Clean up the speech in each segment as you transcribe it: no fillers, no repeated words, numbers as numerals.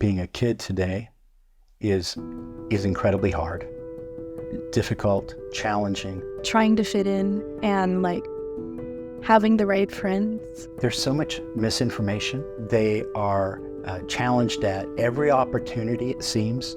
being a kid today is incredibly hard, difficult, challenging. Trying to fit in and having the right friends. There's so much misinformation. They are challenged at every opportunity, it seems,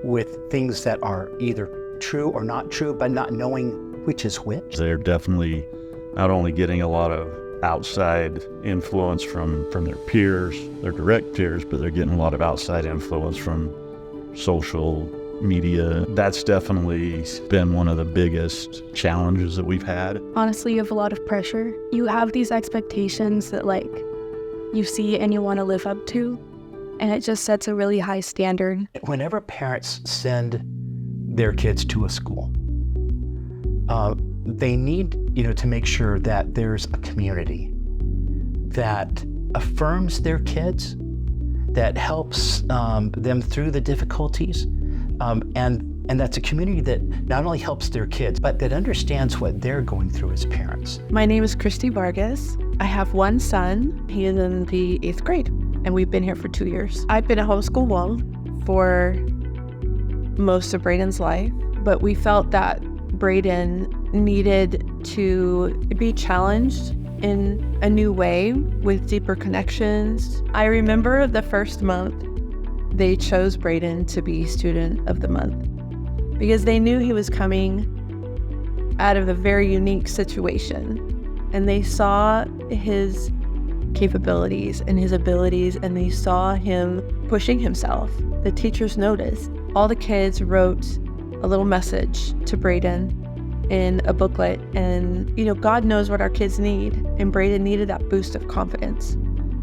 with things that are either true or not true, but not knowing which is which. They're definitely not only getting a lot of outside influence from their peers, their direct peers, but they're getting a lot of outside influence from social media. That's definitely been one of the biggest challenges that we've had. Honestly, you have a lot of pressure. You have these expectations that you see and you want to live up to, and it just sets a really high standard. Whenever parents send their kids to a school, they need to make sure that there's a community that affirms their kids, that helps them through the difficulties, and that's a community that not only helps their kids, but that understands what they're going through as parents. My name is Christy Vargas. I have one son. He is in the 8th grade, and we've been here for 2 years. I've been a homeschool mom for most of Braden's life, but we felt that Braden needed to be challenged in a new way with deeper connections. I remember the first month they chose Braden to be Student of the Month because they knew he was coming out of a very unique situation, and they saw his capabilities and his abilities, and they saw him pushing himself. The teachers noticed. All the kids wrote a little message to Braden in a booklet, and God knows what our kids need, and Braden needed that boost of confidence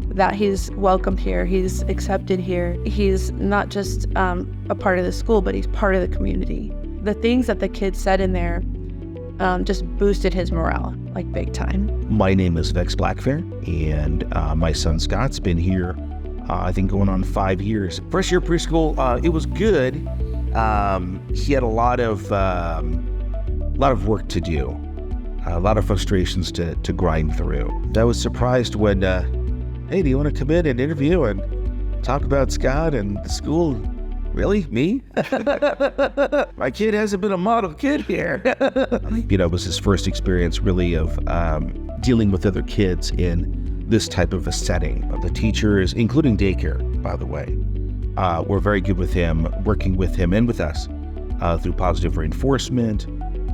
that he's welcomed here, he's accepted here, he's not just a part of the school, but he's part of the community. The things that the kids said in there just boosted his morale big time. My name is Vex Blackfair, and my son Scott's been here I think going on 5 years. First year preschool, it was good. He had a lot of work to do, a lot of frustrations to grind through. I was surprised when, hey, do you want to come in and interview and talk about Scott and the school? Really? Me? My kid hasn't been a model kid here. It was his first experience really of dealing with other kids in this type of a setting. The teachers, including daycare, by the way, were very good with him, working with him and with us through positive reinforcement,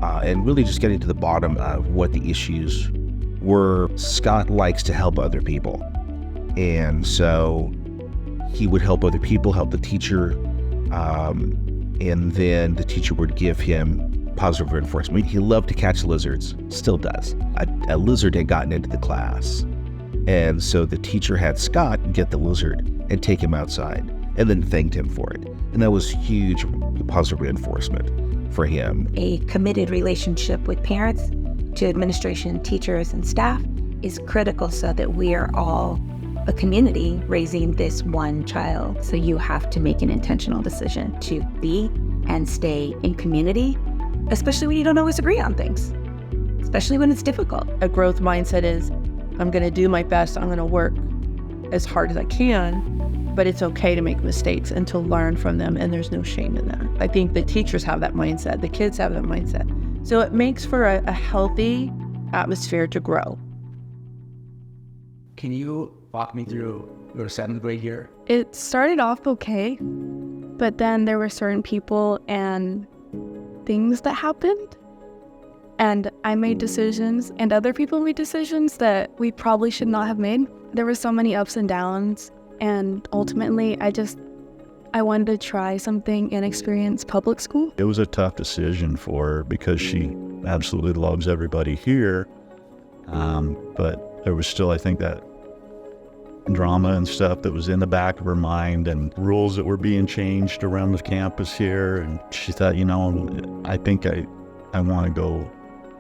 and really just getting to the bottom of what the issues were. Scott likes to help other people, and so he would help other people, help the teacher, and then the teacher would give him positive reinforcement. He loved to catch lizards, still does. A lizard had gotten into the class, and so the teacher had Scott get the lizard and take him outside, and then thanked him for it. And that was huge positive reinforcement for him. A committed relationship with parents, to administration, teachers, and staff is critical so that we are all a community raising this one child. So you have to make an intentional decision to be and stay in community, especially when you don't always agree on things, especially when it's difficult. A growth mindset is, I'm going to do my best, I'm going to work as hard as I can, but it's okay to make mistakes and to learn from them, and there's no shame in that. I think the teachers have that mindset, the kids have that mindset. So it makes for a healthy atmosphere to grow. Can you walk me through your 7th grade year? It started off okay, but then there were certain people and things that happened, and I made decisions and other people made decisions that we probably should not have made. There were so many ups and downs, and ultimately I wanted to try something and experience public school. It was a tough decision for her because she absolutely loves everybody here, but there was still, I think, that drama and stuff that was in the back of her mind, and rules that were being changed around the campus here, and she thought, I think I want to go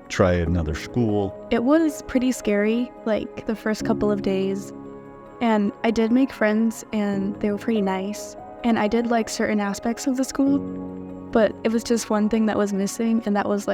try another school. It was pretty scary, the first couple of days, and I did make friends, and they were pretty nice, and I did like certain aspects of the school, but it was just one thing that was missing, and that was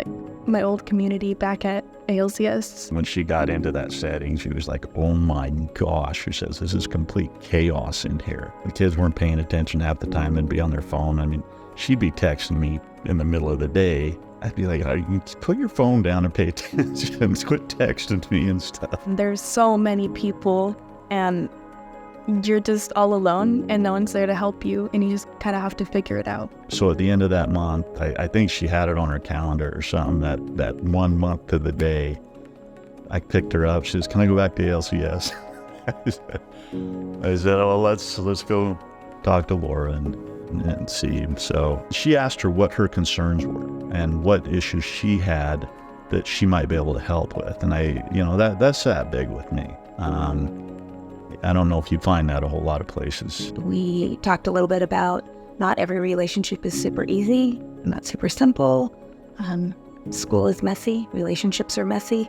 my old community back at ALCS. When she got into that setting, she was like, oh my gosh, she says, this is complete chaos in here. The kids weren't paying attention half the time and be on their phone. I mean, she'd be texting me in the middle of the day. I'd be like, you put your phone down and pay attention, quit texting me and stuff. There's so many people and you're just all alone and no one's there to help you and you just kind of have to figure it out. So at the end of that month, I think she had it on her calendar or something, that 1 month to the day, I picked her up. She says, can I go back to ALCS? I said, well, let's go talk to Laura and see. So she asked her what her concerns were and what issues she had that she might be able to help with. And that's that big with me. I don't know if you find that a whole lot of places. We talked a little bit about not every relationship is super easy, not super simple. School is messy, relationships are messy,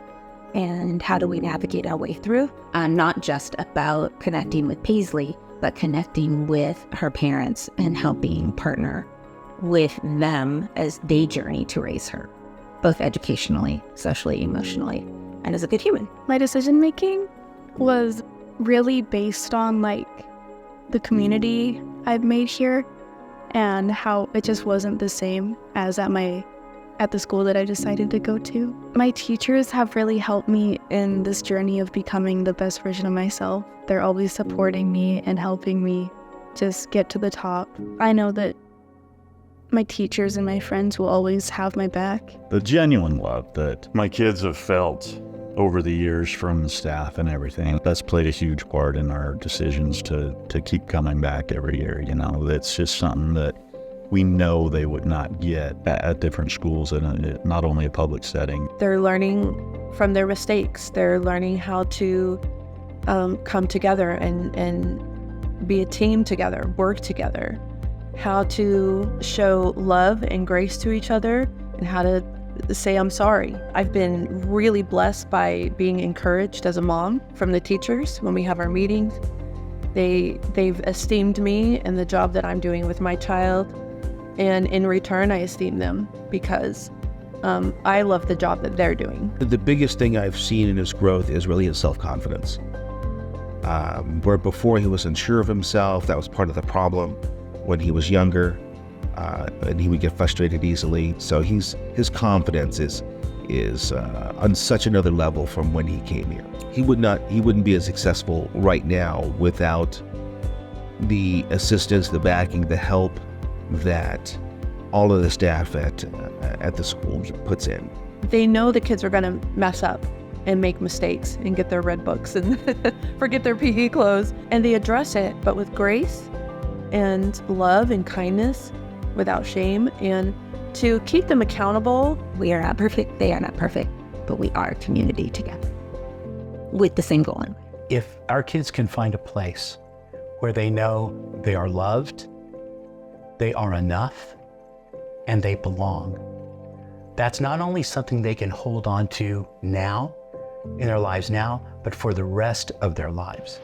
and how do we navigate our way through? Not just about connecting with Paisley, but connecting with her parents and helping partner with them as they journey to raise her, both educationally, socially, emotionally, and as a good human. My decision making was really based on the community I've made here and how it just wasn't the same as at the school that I decided to go to. My teachers have really helped me in this journey of becoming the best version of myself. They're always supporting me and helping me just get to the top. I know that my teachers and my friends will always have my back. The genuine love that my kids have felt over the years from the staff and everything, that's played a huge part in our decisions to keep coming back every year. That's just something that we know they would not get at different schools and not only a public setting. They're learning from their mistakes. They're learning how to come together and be a team together, work together, how to show love and grace to each other, and how to say I'm sorry. I've been really blessed by being encouraged as a mom from the teachers when we have our meetings. They've esteemed me and the job that I'm doing with my child, and in return I esteem them because I love the job that they're doing. The biggest thing I've seen in his growth is really his self-confidence. Where before he was unsure of himself, that was part of the problem when he was younger. And he would get frustrated easily. So his confidence is on such another level from when he came here. He wouldn't be as successful right now without the assistance, the backing, the help that all of the staff at the school puts in. They know the kids are going to mess up and make mistakes and get their red books and forget their PE clothes, and they address it, but with grace and love and kindness, without shame, and to keep them accountable. We are not perfect, they are not perfect, but we are a community together with the same goal. If our kids can find a place where they know they are loved, they are enough, and they belong, that's not only something they can hold on to now, in their lives now, but for the rest of their lives.